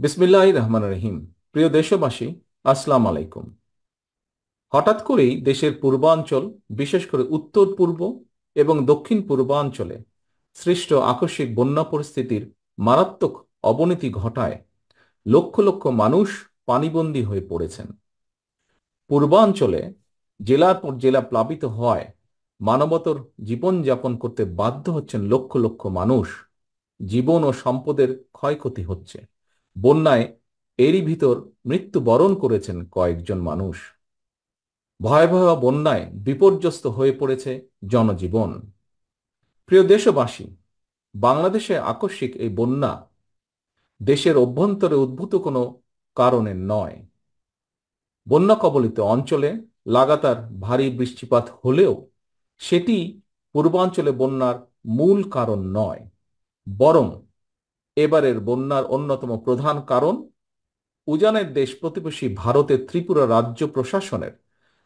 বিসমিল্লাহির রহমানির রহিম। প্রিয় দেশবাসী, আসসালামু আলাইকুম। হঠাৎ করেই দেশের পূর্বাঞ্চল, বিশেষ করে উত্তর পূর্ব এবং দক্ষিণ পূর্বাঞ্চলে সৃষ্ট আকস্মিক বন্যা পরিস্থিতির মারাত্মক অবনতি ঘটায় লক্ষ লক্ষ মানুষ পানিবন্দী হয়ে পড়েছেন। পূর্বাঞ্চলে জেলার পর জেলা প্লাবিত হওয়ায় মানবতর জীবনযাপন করতে বাধ্য হচ্ছেন লক্ষ লক্ষ মানুষ। জীবন ও সম্পদের ক্ষয়ক্ষতি হচ্ছে। বন্যায় এরই ভিতর মৃত্যুবরণ করেছেন কয়েকজন মানুষ। ভয়াবহ বন্যায় বিপর্যস্ত হয়ে পড়েছে জনজীবন। প্রিয় দেশবাসী, বাংলাদেশে আকস্মিক এই বন্যা দেশের অভ্যন্তরে উদ্ভূত কোনো কারণে নয়। বন্যা কবলিত অঞ্চলে লাগাতার ভারী বৃষ্টিপাত হলেও সেটি পূর্বাঞ্চলে বন্যার মূল কারণ নয়, বরং এবারের বন্যার অন্যতম প্রধান কারণ উজানের দেশ প্রতিবেশী ভারতের ত্রিপুরা রাজ্য প্রশাসনের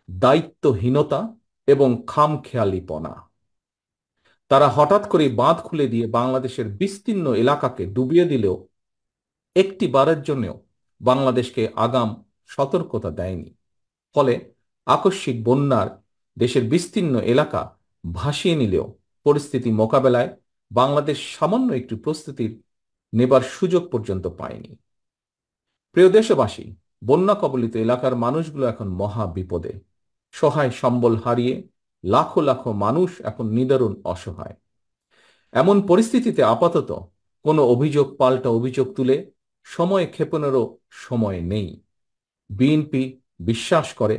দায়িত্বহীনতা এবং খামখেয়ালিপনা। তারা হঠাৎ করে বাঁধ খুলে দিয়ে বাংলাদেশের বিস্তীর্ণ এলাকাকে ডুবিয়ে দিলেও একটি বারের জন্যও বাংলাদেশকে আগাম সতর্কতা দেয়নি। ফলে আকস্মিক বন্যার দেশের বিস্তীর্ণ এলাকা ভাসিয়ে নিলেও পরিস্থিতি মোকাবেলায় বাংলাদেশ সামান্য একটু প্রস্তুতির নেবার সুযোগ পর্যন্ত পায়নি। প্রিয় দেশবাসী, বন্যা কবলিত এলাকার মানুষগুলো এখন মহা বিপদে। সহায় সম্বল হারিয়ে লাখো লাখো মানুষ এখন নিদারুণ অসহায়। এমন পরিস্থিতিতে আপাতত কোনো অভিযোগ পাল্টা অভিযোগ তুলে সময় ক্ষেপণেরও সময় নেই। বিএনপি বিশ্বাস করে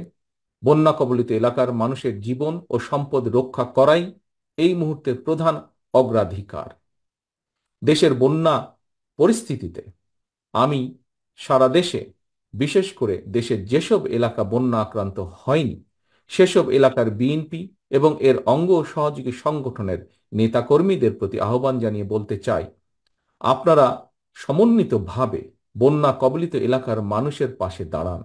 বন্যা কবলিত এলাকার মানুষের জীবন ও সম্পদ রক্ষা করাই এই মুহূর্তের প্রধান অগ্রাধিকার। দেশের বন্যা পরিস্থিতিতে আমি সারা দেশে, বিশেষ করে দেশের যেসব এলাকা বন্যা আক্রান্ত হয়নি সেসব এলাকার বিএনপি এবং এর অঙ্গ ও সহযোগী সংগঠনের নেতাকর্মীদের প্রতি আহ্বান জানিয়ে বলতে চাই, আপনারা সমন্বিতভাবে বন্যা কবলিত এলাকার মানুষের পাশে দাঁড়ান।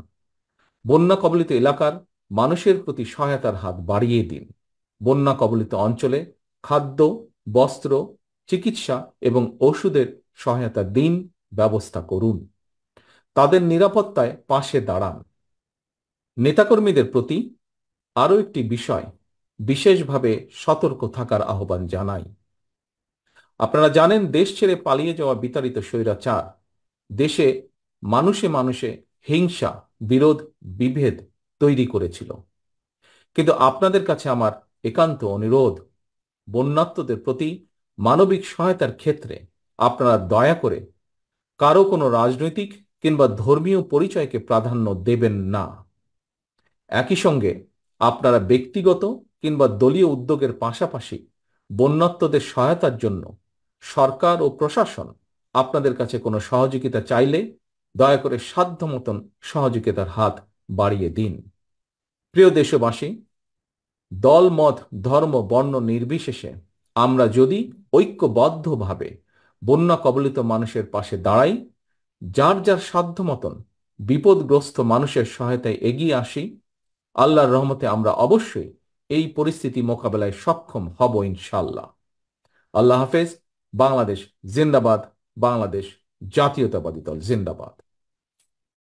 বন্যা কবলিত এলাকার মানুষের প্রতি সহায়তার হাত বাড়িয়ে দিন। বন্যা কবলিত অঞ্চলে খাদ্য, বস্ত্র, চিকিৎসা এবং ওষুধের সহায়তা দিন, ব্যবস্থা করুন। তাদের নিরাপত্তায় পাশে দাঁড়ান। নেতাকর্মীদের প্রতি আরও একটি বিষয় বিশেষভাবে সতর্ক থাকার আহ্বান জানাই। আপনারা জানেন, দেশ ছেড়ে পালিয়ে যাওয়া বিতাড়িত স্বৈরাচার দেশে মানুষে মানুষে হিংসা, বিরোধ, বিভেদ তৈরি করেছিল। কিন্তু আপনাদের কাছে আমার একান্ত অনুরোধ, বন্যার্তদের প্রতি মানবিক সহায়তার ক্ষেত্রে আপনারা দয়া করে কারো কোনো রাজনৈতিক কিংবা ধর্মীয় পরিচয়কে প্রাধান্য দেবেন না। একই সঙ্গে আপনারা ব্যক্তিগত কিংবা দলীয় উদ্যোগের পাশাপাশি বন্যার্তদের সহায়তার জন্য সরকার ও প্রশাসন আপনাদের কাছে কোনো সহযোগিতা চাইলে দয়া করে সাধ্য মতন সহযোগিতার হাত বাড়িয়ে দিন। প্রিয় দেশবাসী, দল, মত, ধর্ম, বর্ণ নির্বিশেষে আমরা যদি ঐক্যবদ্ধভাবে বন্যা কবলিত মানুষের পাশে দাঁড়াই, যার যার সাধ্য মতন বিপদগ্রস্ত মানুষের সহায়তায় এগিয়ে আসি, আল্লাহর রহমতে আমরা অবশ্যই এই পরিস্থিতি মোকাবেলায় সক্ষম হব ইনশাল্লাহ। আল্লাহ হাফেজ। বাংলাদেশ জিন্দাবাদ। বাংলাদেশ জাতীয়তাবাদী দল জিন্দাবাদ।